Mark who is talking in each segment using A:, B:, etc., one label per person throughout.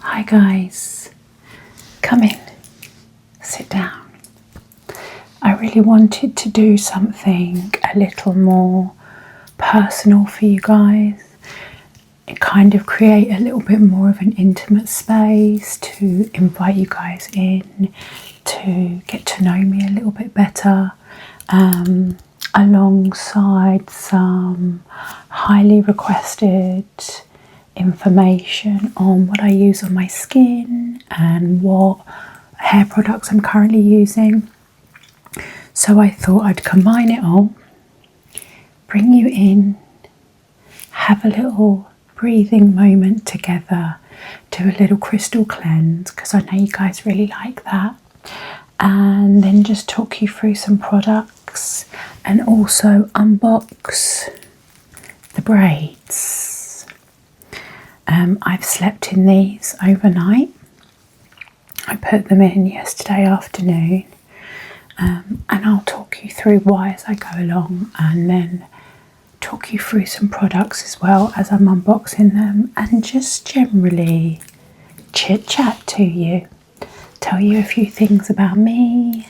A: Hi guys, come in, sit down. I really wanted to do something a little more personal for you guys and kind of create a little bit more of an intimate space to invite you guys in to get to know me a little bit better, alongside some highly requested information on what I use on my skin and what hair products I'm currently using. So I thought I'd combine it all, bring you in, have a little breathing moment together, do a little crystal cleanse because I know you guys really like that, and then just talk you through some products and also unbox the braids. I've slept in these overnight. I put them in yesterday afternoon, and I'll talk you through why as I go along, and then talk you through some products as well as I'm unboxing them, and just generally chit chat to you, tell you a few things about me,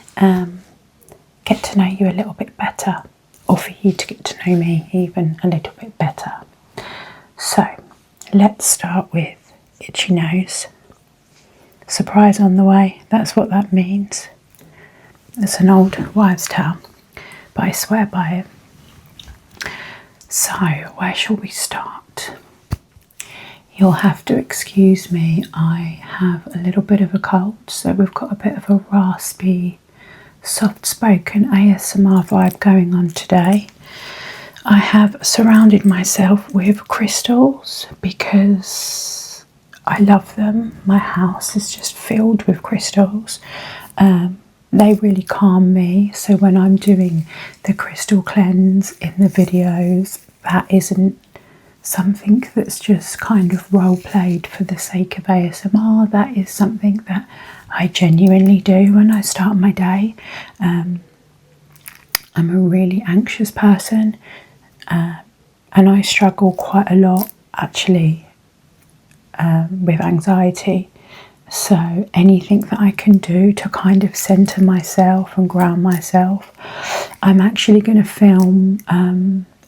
A: get to know you a little bit better, or for you to get to know me even a little bit better. So let's start with itchy nose. Surprise on the way, that's what that means. It's an old wives' tale, but I swear by it. So, where shall we start? You'll have to excuse me, I have a little bit of a cold, so we've got a bit of a raspy, soft-spoken ASMR vibe going on today. I have surrounded myself with crystals because I love them. My house is just filled with crystals. They really calm me, so when I'm doing the crystal cleanse in the videos, that isn't something that's just kind of role played for the sake of ASMR. That is something that I genuinely do when I start my day. I'm a really anxious person, and I struggle quite a lot actually with anxiety. So anything that I can do to kind of centre myself and ground myself. I'm actually going to film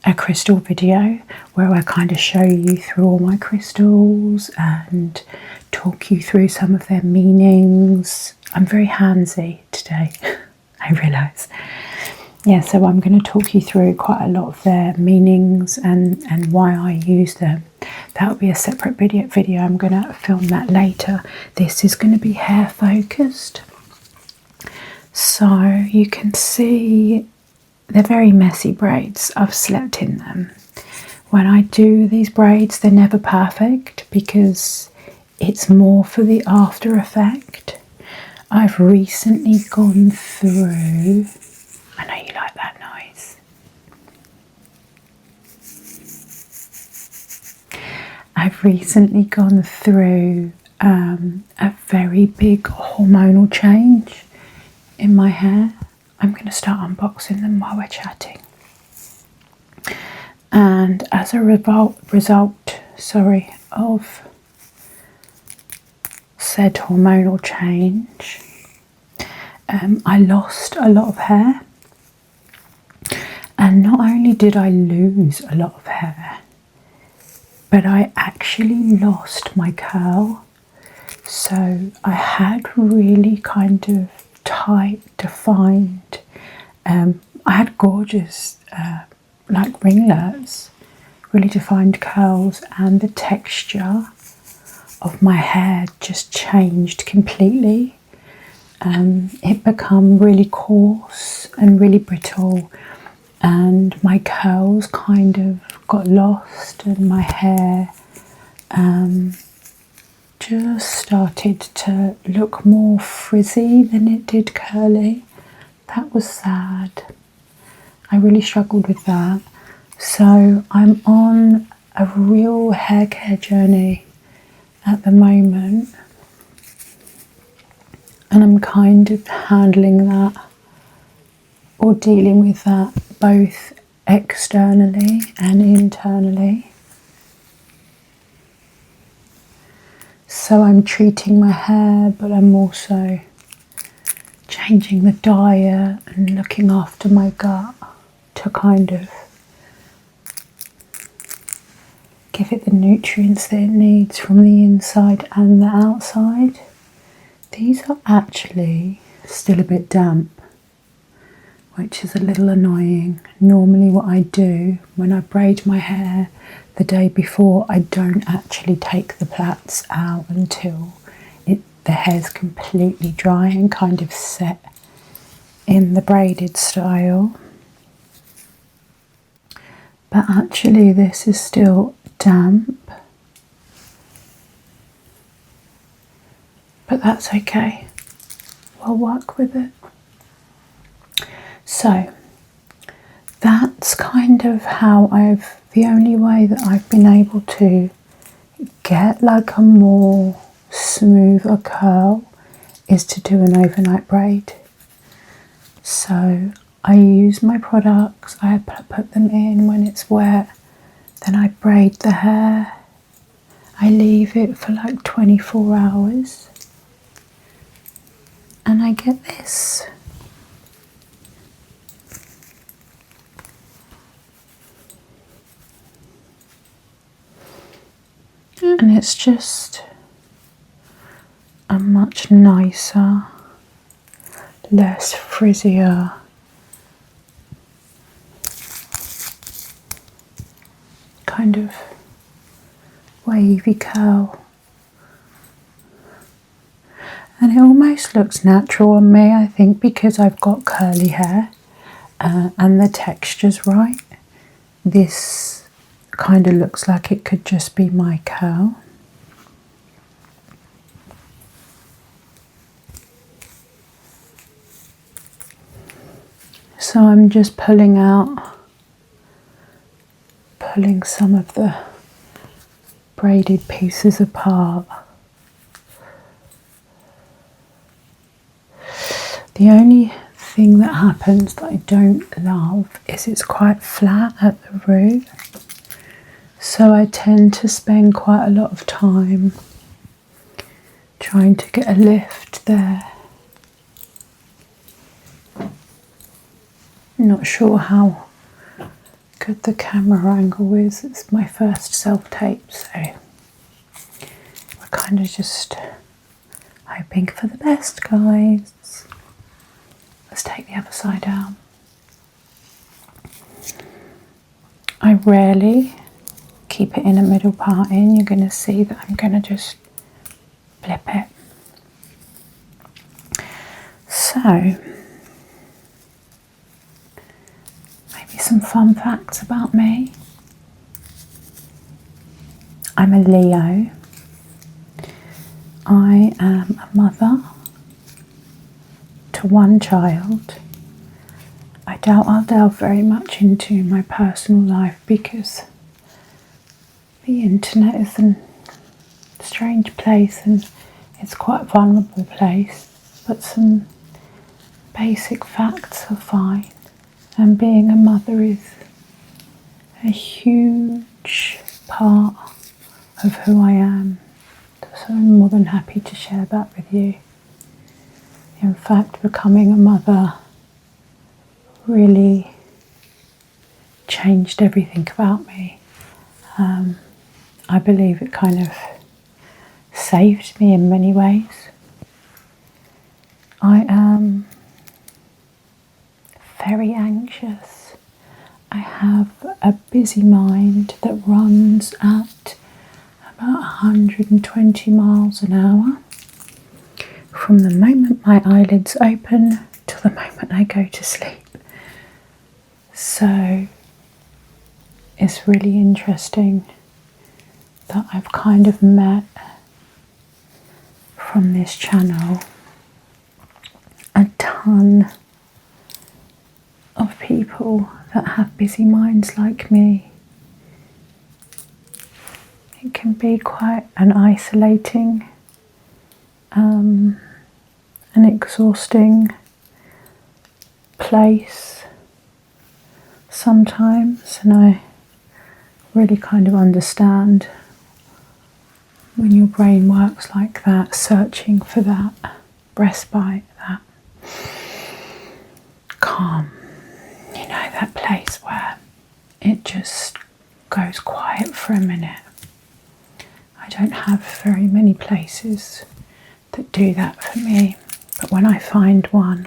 A: a crystal video where I kind of show you through all my crystals and talk you through some of their meanings. I'm very handsy today, I realise. Yeah, so I'm going to talk you through quite a lot of their meanings and why I use them. That'll be a separate video. I'm going to film that later. This is going to be hair focused. So you can see they're very messy braids. I've slept in them. When I do these braids, they're never perfect because it's more for the after effect. I've recently gone through, I know you like that noise. I've recently gone through a very big hormonal change in my hair. I'm going to start unboxing them while we're chatting. And as a result of said hormonal change, I lost a lot of hair. And not only did I lose a lot of hair, but I actually lost my curl. So I had really kind of tight, defined, I had gorgeous like ringlets, really defined curls, and the texture of my hair just changed completely. It became really coarse and really brittle, and my curls kind of got lost, and my hair just started to look more frizzy than it did curly. That was sad. I really struggled with that. So I'm on a real hair care journey at the moment, and I'm kind of handling that or dealing with that both externally and internally. So I'm treating my hair, but I'm also changing the diet and looking after my gut to kind of give it the nutrients that it needs from the inside and the outside. These are actually still a bit damp, which is a little annoying. Normally what I do when I braid my hair the day before, I don't actually take the plaits out until the hair's completely dry and kind of set in the braided style. But actually this is still damp, but that's okay, we'll work with it. So that's kind of how the only way that I've been able to get like a more smoother curl is to do an overnight braid. So I use my products, I put them in when it's wet, then I braid the hair, I leave it for like 24 hours and I get this. And it's just a much nicer, less frizzier kind of wavy curl. And it almost looks natural on me, I think, because I've got curly hair and the texture's right. This kind of looks like it could just be my curl. So I'm just pulling some of the braided pieces apart. The only thing that happens that I don't love is it's quite flat at the root. So I tend to spend quite a lot of time trying to get a lift there. Not sure how good the camera angle is. It's my first self-tape, so we're kind of just hoping for the best, guys. Let's take the other side out. I rarely keep it in a middle part in. You're going to see that I'm going to just flip it. So, maybe some fun facts about me. I'm a Leo. I am a mother to one child. I doubt I'll delve very much into my personal life because the internet is a strange place and it's quite a vulnerable place, but some basic facts are fine. And being a mother is a huge part of who I am, so I'm more than happy to share that with you. In fact, becoming a mother really changed everything about me. I believe it kind of saved me in many ways. I am very anxious. I have a busy mind that runs at about 120 miles an hour from the moment my eyelids open till the moment I go to sleep. So it's really interesting that I've kind of met from this channel a ton of people that have busy minds like me. It can be quite an isolating an exhausting place sometimes, and I really kind of understand. We when your brain works like that, searching for that respite, that calm, you know, that place where it just goes quiet for a minute. I don't have very many places that do that for me, but when I find one,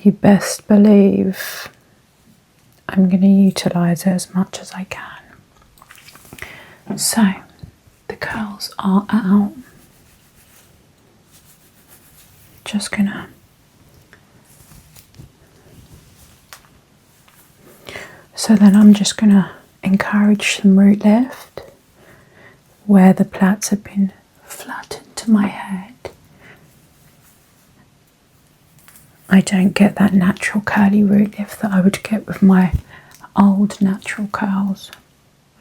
A: you best believe I'm going to utilise it as much as I can. So, the curls are out. Just gonna so then I'm just gonna encourage some root lift where the plaits have been flattened to my head. I don't get that natural curly root lift that I would get with my old natural curls.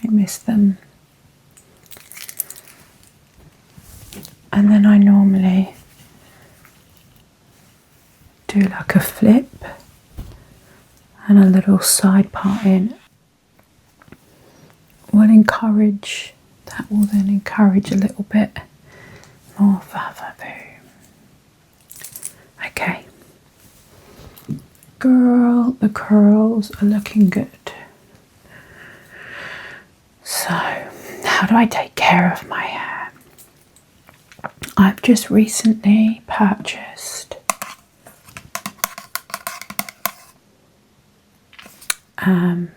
A: I miss them. And then I normally do like a flip and a little side part in. Will encourage, that will then encourage a little bit more vavavoom. Okay. Girl, the curls are looking good. So, how do I take care of my hair? I've just recently purchased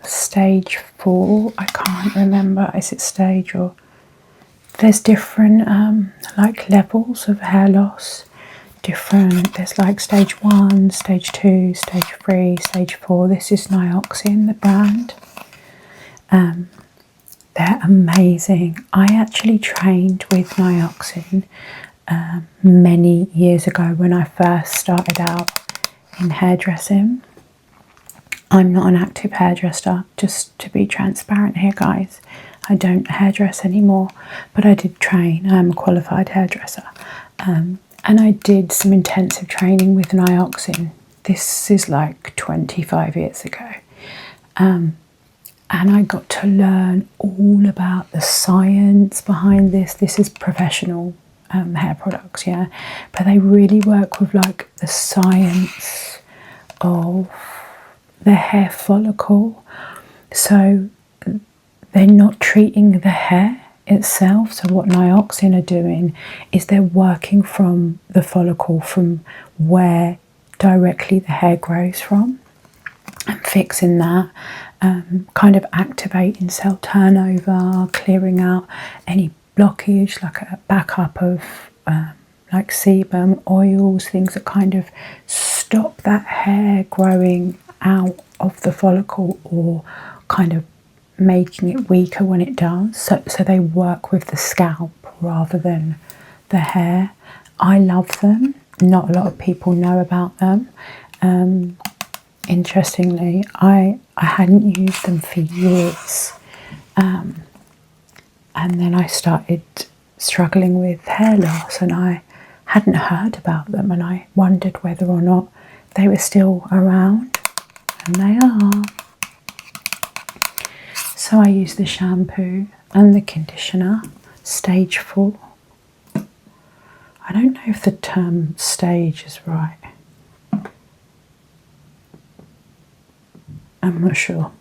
A: stage 4, I can't remember, is it stage or... There's different like levels of hair loss. There's like stage 1, stage 2, stage 3, stage 4. This is Nioxin, the brand. They're amazing. I actually trained with Nioxin many years ago when I first started out in hairdressing. I'm not an active hairdresser, just to be transparent here, guys. I don't hairdress anymore, but I did train. I'm a qualified hairdresser. And I did some intensive training with Nioxin. This is like 25 years ago. And I got to learn all about the science behind this. This is professional hair products, yeah. But they really work with like the science of the hair follicle. So they're not treating the hair itself. So what Nioxin are doing is they're working from the follicle, from where directly the hair grows from, and fixing that, kind of activating cell turnover, clearing out any blockage, like a backup of like sebum, oils, things that kind of stop that hair growing out of the follicle, or kind of making it weaker when it does. So they work with the scalp rather than the hair. I love them. Not a lot of people know about them. Interestingly, I hadn't used them for years. And then I started struggling with hair loss, and I hadn't heard about them, and I wondered whether or not they were still around, and they are. So I use the shampoo and the conditioner, stage 4. I don't know if the term stage is right. I'm not sure.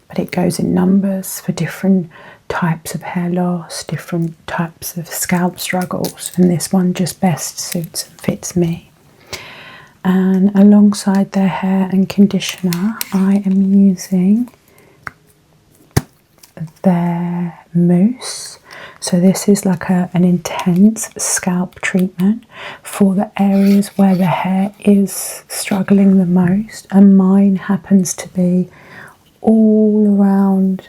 A: But it goes in numbers for different types of hair loss, different types of scalp struggles, and this one just best suits and fits me. And alongside their hair and conditioner, I am using their mousse. So this is like an intense scalp treatment for the areas where the hair is struggling the most, and mine happens to be all around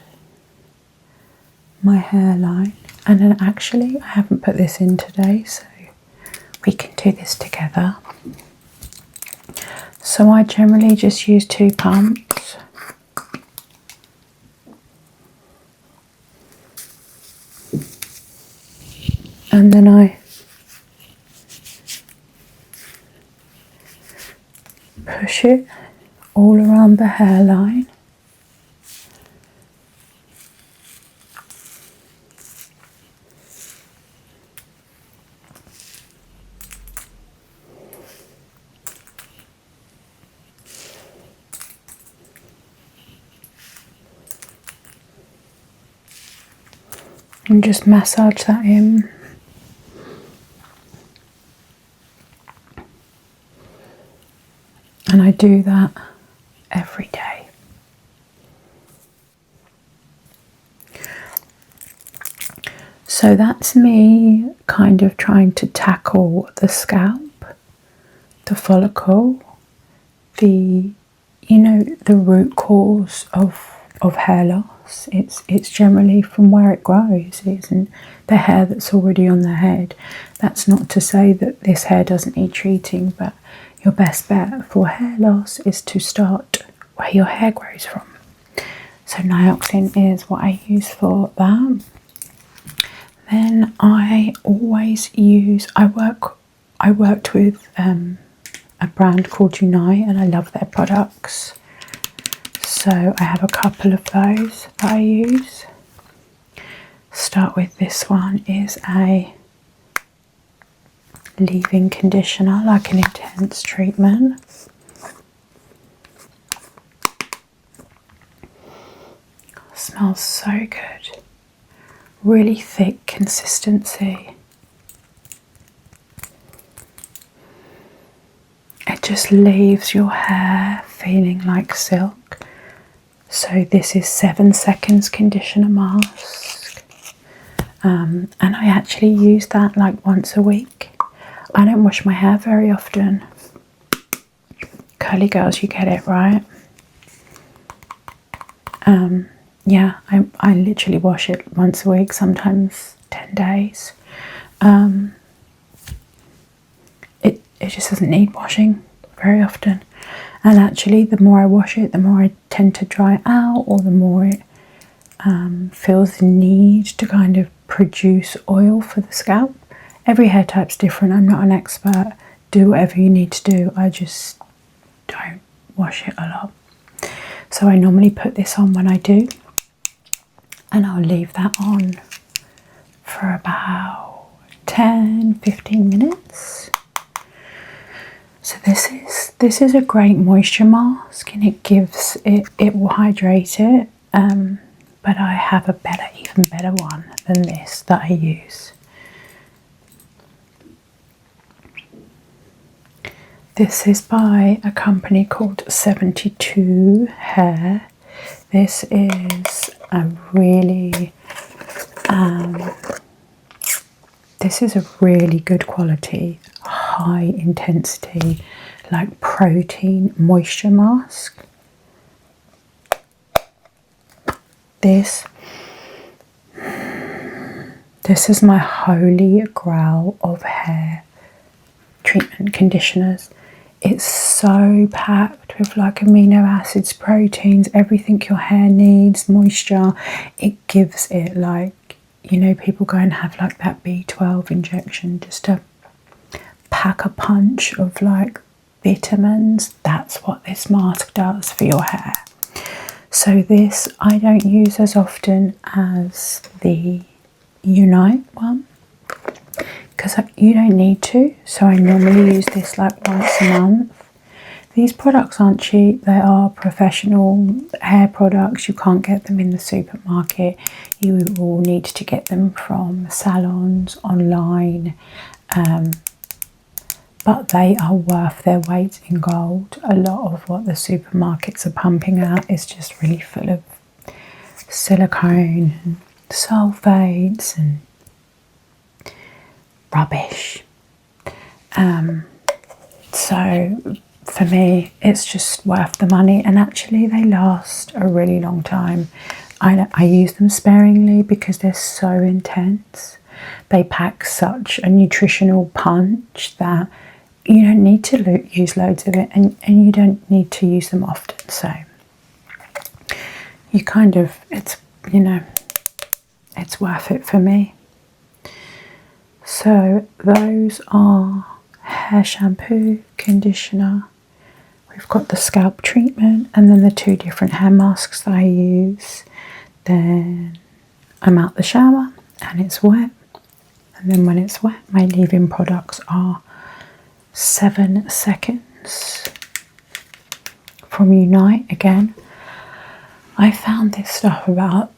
A: my hairline. And then actually I haven't put this in today, so we can do this together. So I generally just use 2 pumps. And then I push it all around the hairline. and just massage that in. And I do that every day. So that's me kind of trying to tackle the scalp, the follicle, the root cause of hair loss. It's generally from where it grows. It isn't the hair that's already on the head. That's not to say that this hair doesn't need treating, but your best bet for hair loss is to start where your hair grows from. So nioxin is what I use for that. Then I always use, I worked with a brand called Unite, and I love their products. So I have a couple of those that I use. Start with this one, is a leave-in conditioner, like an intense treatment. Smells so good. Really thick consistency. It just leaves your hair feeling like silk. So this is 7 seconds conditioner mask. And I actually use that like once a week. I don't wash my hair very often. Curly girls, you get it, right? Yeah, I literally wash it once a week, sometimes 10 days. It just doesn't need washing very often. And actually, the more I wash it, the more I tend to dry it out, or the more it feels the need to kind of produce oil for the scalp. Every hair type's different. I'm not an expert. Do whatever you need to do. I just don't wash it a lot. So I normally put this on when I do, and I'll leave that on for about 10-15 minutes. So this is a great moisture mask, and it will hydrate it. But I have even better one than this that I use. This is by a company called 72 Hair. This is a really good quality, high intensity, like protein moisture mask. This is my holy grail of hair treatment conditioners. It's so packed with like amino acids, proteins, everything your hair needs, moisture. It gives it like, people go and have like that B12 injection just to pack a punch of like vitamins. That's what this mask does for your hair. So this I don't use as often as the Unite one, because you don't need to. So I normally use this like once a month. These products aren't cheap. They are professional hair products. You can't get them in the supermarket. You will need to get them from salons, online. But they are worth their weight in gold. A lot of what the supermarkets are pumping out is just really full of silicone and sulfates and rubbish. So for me, it's just worth the money, and actually they last a really long time. I use them sparingly because they're so intense. They pack such a nutritional punch that you don't need to use loads of it, and you don't need to use them often. So you kind of, it's worth it for me. So those are hair shampoo, conditioner. We've got the scalp treatment, and then the 2 different hair masks that I use. Then I'm out the shower and it's wet. And then when it's wet, my leave-in products are 7 seconds from Unite again. I found this stuff about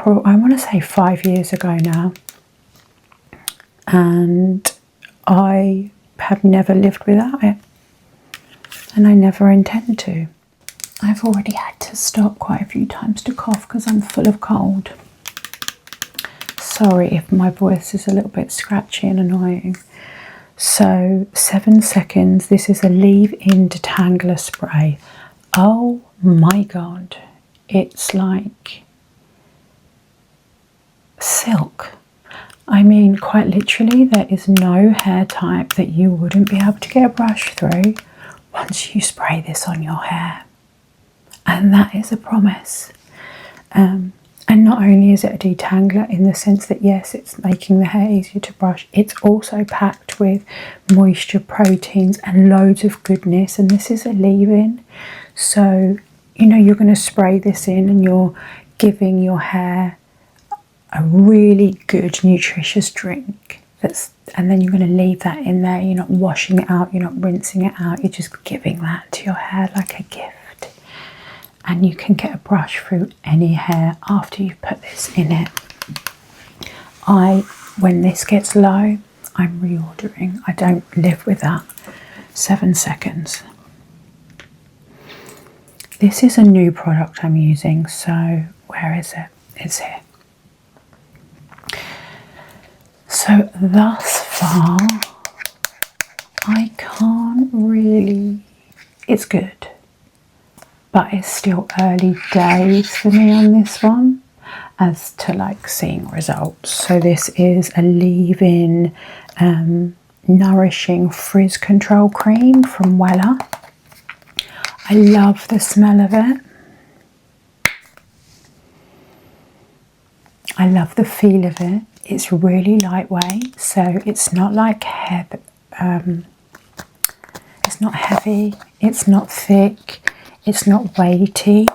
A: I want to say 5 years ago now, and I have never lived without it, and I never intend to. I've already had to stop quite a few times to cough because I'm full of cold. Sorry if my voice is a little bit scratchy and annoying. So 7 seconds. This is a leave-in detangler spray. Oh my god, it's like silk. I mean, quite literally, there is no hair type that you wouldn't be able to get a brush through once you spray this on your hair. And that is a promise. And not only is it a detangler in the sense that, yes, it's making the hair easier to brush, it's also packed with moisture, proteins, and loads of goodness. And this is a leave-in. So, you know, you're going to spray this in and you're giving your hair a really good, nutritious drink. And then you're going to leave that in there. You're not washing it out. You're not rinsing it out. You're just giving that to your hair like a gift. And you can get a brush through any hair after you put this in it. When this gets low, I'm reordering. I don't live with that. 7 seconds. This is a new product I'm using, so where is it? It's here. So thus far, I can't really, it's good. But it's still early days for me on this one as to like seeing results. So this is a leave-in nourishing frizz control cream from Wella. I love the smell of it. I love the feel of it. It's really lightweight, so it's not like heavy. It's not heavy. It's not thick. It's not weighty.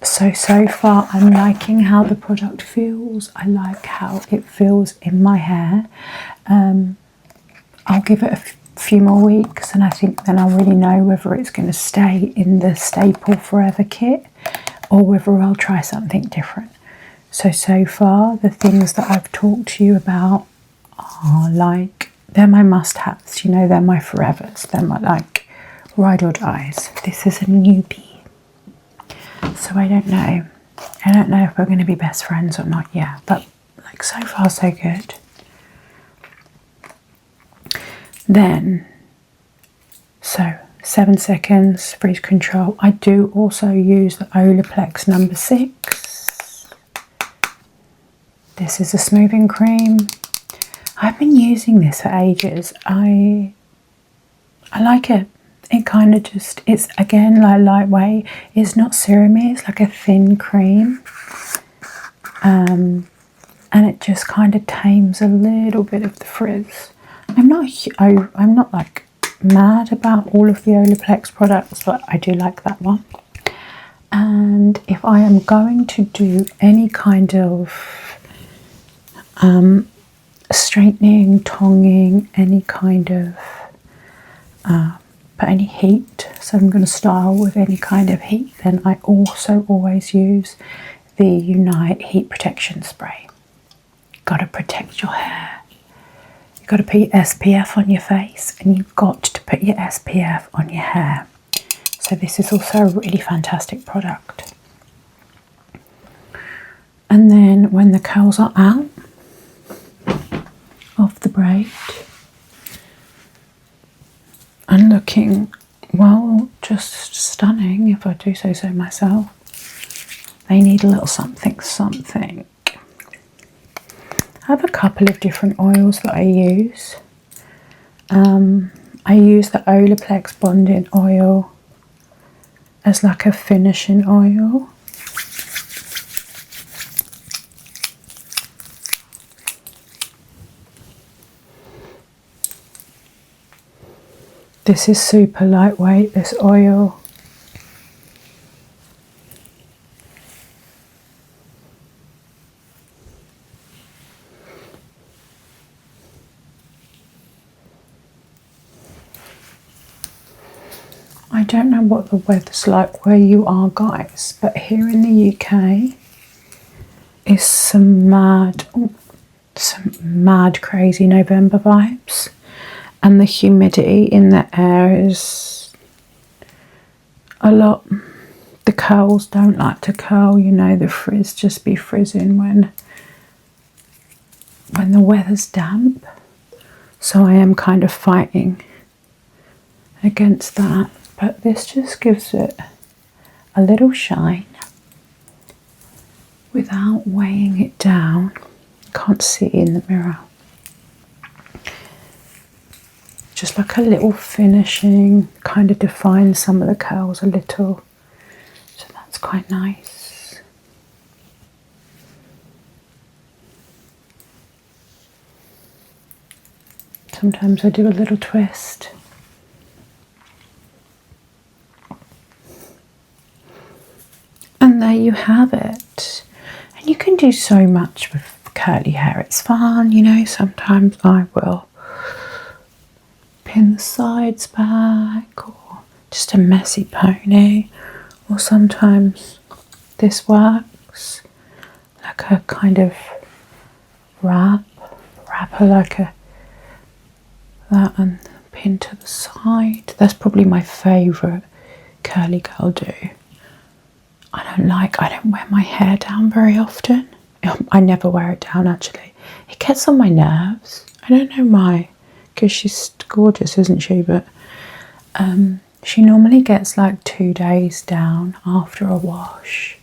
A: So far I'm liking how the product feels. I like how it feels in my hair. I'll give it a few more weeks and I think then I'll really know whether it's going to stay in the staple forever kit or whether I'll try something different. So far the things that I've talked to you about are like, they're my must-haves, you know, they're my forevers, they're my like ride or dies. This is a newbie, so I don't know if we're going to be best friends or not yet, but like so far so good. Then, so 7 seconds frizz control. I do also use the Olaplex number 6. This is a smoothing cream. I've been using this for ages. I like it. It kind of just, it's again like lightweight. It's not serumy, it's like a thin cream. And it just kind of tames a little bit of the frizz. I'm not like mad about all of the Olaplex products, but I do like that one. And if I am going to do any kind of straightening, tonging, any kind of but any heat, so I'm going to style with any kind of heat, then I also always use the Unite Heat Protection Spray. Got to protect your hair. You've got to put your SPF on your face and you've got to put your SPF on your hair. So this is also a really fantastic product. And then when the curls are out of the braid, and looking, well, just stunning if I do say so myself. They need a little something. I have a couple of different oils that I use. I use the Olaplex bonding oil as like a finishing oil. This is super lightweight, this oil. I don't know what the weather's like where you are, guys, but here in the UK, is some mad crazy November vibes, and the humidity in the air is a lot. The curls don't like to curl, you know, the frizz just be frizzing when the weather's damp. So I am kind of fighting against that, but this just gives it a little shine without weighing it down. Can't see in the mirror. Just like a little finishing, kind of defines some of the curls a little, so that's quite nice. Sometimes I do a little twist. And there you have it. And you can do so much with curly hair. It's fun, you know. Sometimes I will pin the sides back, or just a messy pony, or sometimes this works like a kind of wrapper, like that, and pin to the side. That's probably my favourite curly girl do. I don't wear my hair down very often. I never wear it down, actually. It gets on my nerves. I don't know why, because she's gorgeous, isn't she? But she normally gets like 2 days down after a wash.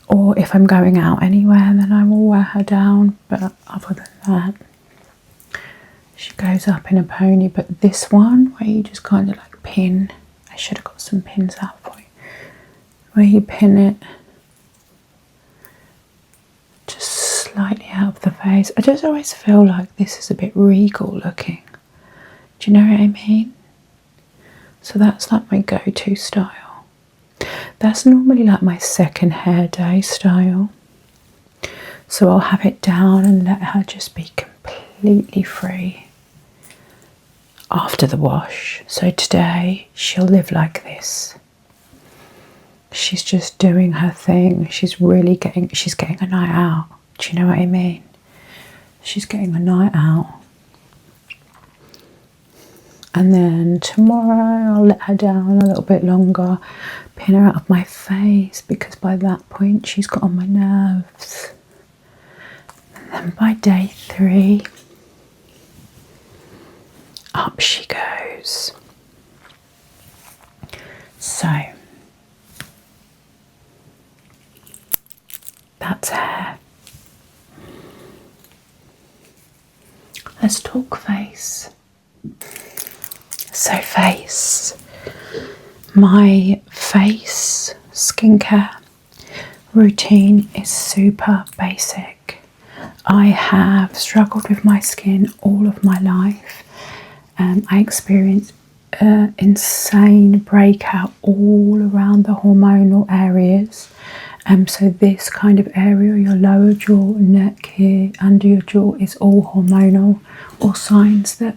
A: Or if I'm going out anywhere, then I will wear her down. But other than that, she goes up in a pony. But this one, where you just kind of like pin, I should have got some pins out for you, where you pin it just slightly out of the face. I just always feel like this is a bit regal looking. Do you know what I mean? So that's like my go-to style. That's normally like my second hair day style. So I'll have it down and let her just be completely free after the wash. So today she'll live like this. She's just doing her thing. She's getting a night out. Do you know what I mean? She's getting a night out. And then tomorrow I'll let her down a little bit longer, pin her out of my face, because by that point she's got on my nerves. And then by day 3, up she goes. So that's hair. Let's talk face. So face. My face skincare routine is super basic. I have struggled with my skin all of my life. I experienced insane breakout all around the hormonal areas. So this kind of area, your lower jaw, neck here, under your jaw, is all hormonal, or signs that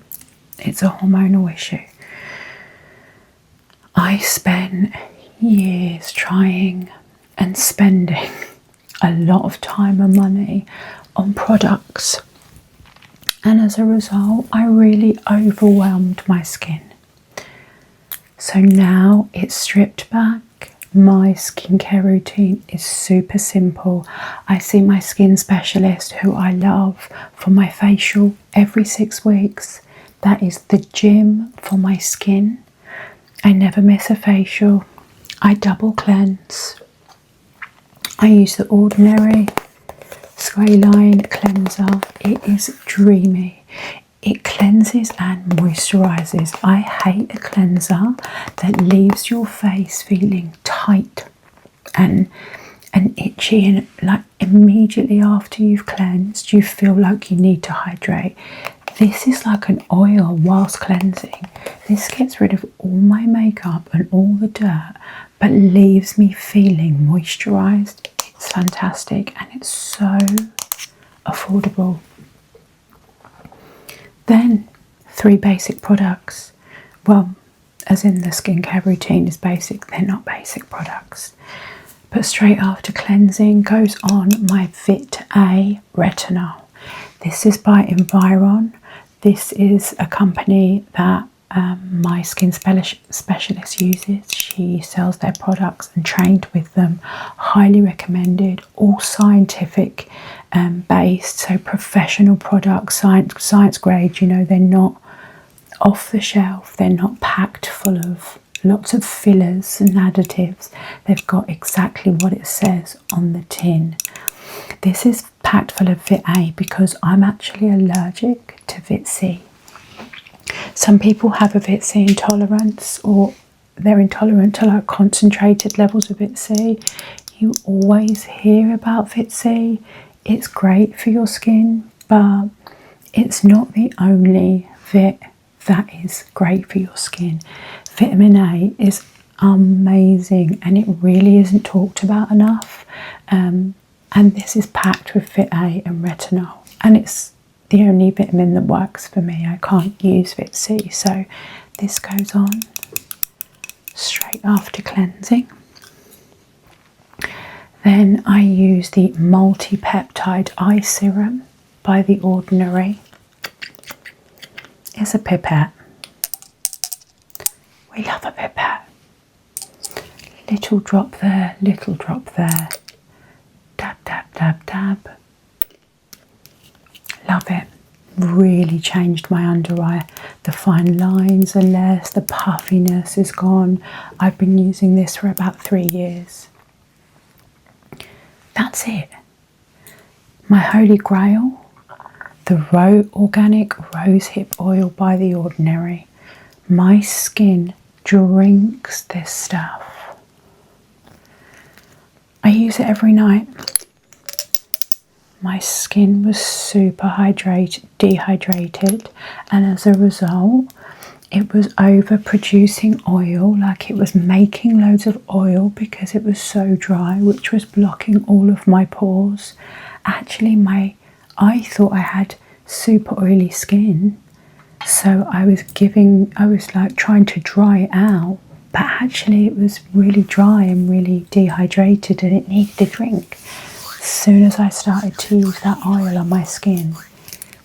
A: it's a hormonal issue. I spent years trying and spending a lot of time and money on products, and as a result I really overwhelmed my skin. So now it's stripped back. My skincare routine is super simple. I see my skin specialist, who I love, for my facial every 6 weeks. That is the gym for my skin. I never miss a facial. I double cleanse. I use the Ordinary Squalane cleanser. It is dreamy. It cleanses and moisturizes. I hate a cleanser that leaves your face feeling tight and itchy, and like immediately after you've cleansed you feel like you need to hydrate. This is like an oil whilst cleansing. This gets rid of all my makeup and all the dirt, but leaves me feeling moisturized. It's fantastic, and it's so affordable. Then 3 basic products. Well, as in the skincare routine is basic, they're not basic products. But straight after cleansing goes on my Vit A Retinol. This is by Environ. This is a company that my skin specialist uses. She sells their products and trained with them. Highly recommended. All scientific based, so professional products, science grade. You know, they're not off the shelf. They're not packed full of lots of fillers and additives. They've got exactly what it says on the tin. This is packed full of Vit A because I'm actually allergic to Vit C. Some people have a Vit C intolerance, or they're intolerant to like concentrated levels of Vit C. You always hear about Vit C. It's great for your skin, but it's not the only Vit that is great for your skin. Vitamin A is amazing and it really isn't talked about enough. And this is packed with Vit A and retinol, and it's the only vitamin that works for me. I can't use Vit C, so this goes on straight after cleansing. Then I use the multi-peptide eye serum by The Ordinary. It's a pipette. We love a pipette. Little drop there, little drop there. Dab, dab, dab, dab. Love it. Really changed my under eye. The fine lines are less, the puffiness is gone. I've been using this for about 3 years. That's it. My holy grail, the organic rosehip oil by The Ordinary. My skin drinks this stuff. I use it every night. My skin was super dehydrated, and as a result, it was overproducing oil, like it was making loads of oil because it was so dry, which was blocking all of my pores. Actually, I thought I had super oily skin, so I was like trying to dry it out, but actually it was really dry and really dehydrated and it needed a drink. As soon as I started to use that oil on my skin,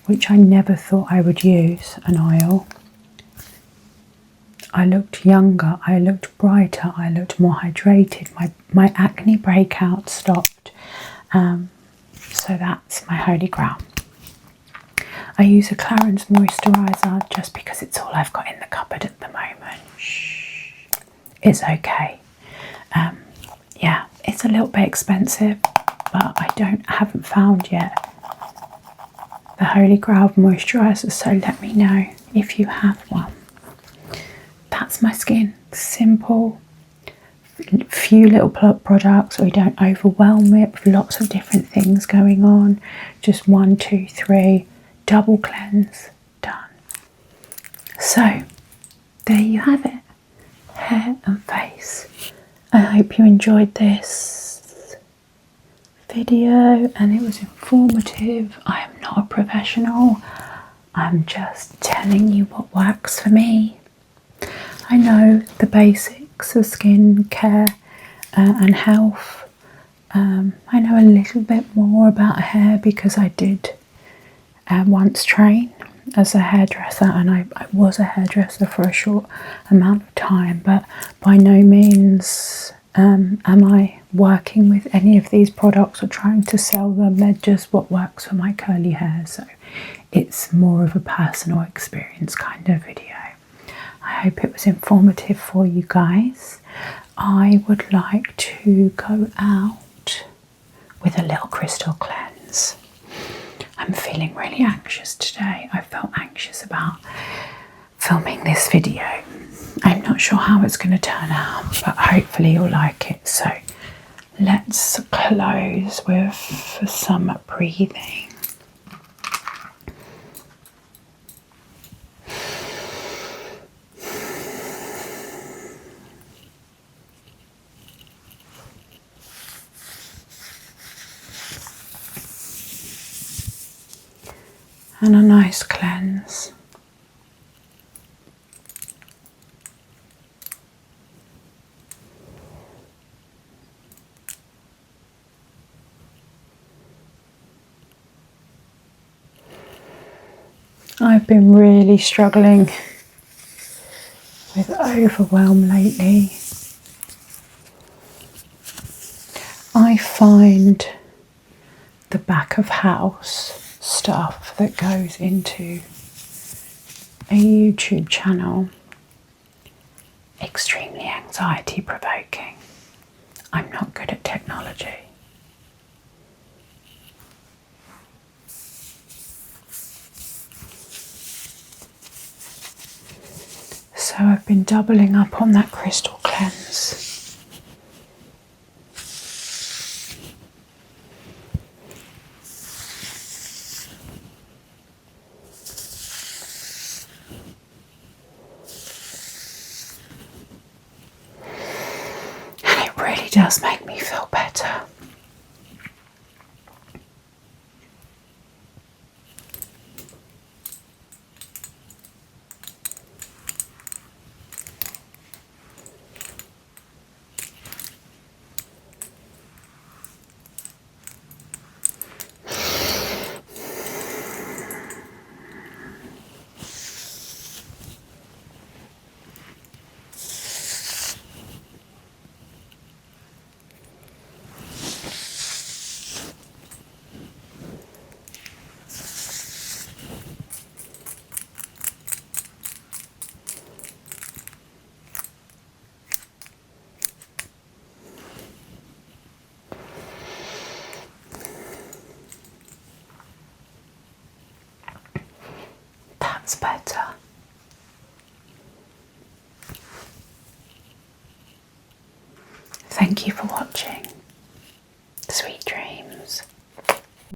A: which I never thought I would use an oil, I looked younger, I looked brighter, I looked more hydrated, my acne breakout stopped. So that's my holy grail. I use a Clarins moisturiser just because it's all I've got in the cupboard at the moment. Shh. It's okay. Yeah, it's a little bit expensive, but I haven't found yet the holy grail of moisturisers, so let me know if you have one. That's my skin. Simple, few little products, so we don't overwhelm it with lots of different things going on. Just 1, 2, 3, double cleanse, done. So there you have it, hair and face. I hope you enjoyed this video and it was informative. I am not a professional, I'm just telling you what works for me. I know the basics of skin care and health. I know a little bit more about hair because I did once train as a hairdresser, and I was a hairdresser for a short amount of time, but by no means am I working with any of these products or trying to sell them. They're just what works for my curly hair, so it's more of a personal experience kind of video. I hope it was informative for you guys. I would like to go out with a little crystal cleanse. I'm feeling really anxious today. I felt anxious about filming this video. I'm not sure how it's going to turn out, but hopefully you'll like it. So let's close with some breathing. And a nice cleanse. I've been really struggling with overwhelm lately. I find the back of house stuff that goes into a YouTube channel extremely anxiety provoking. I'm not good at technology. So I've been doubling up on that crystal cleanse. And it really does make me feel better. That's better. Thank you for watching. Sweet dreams.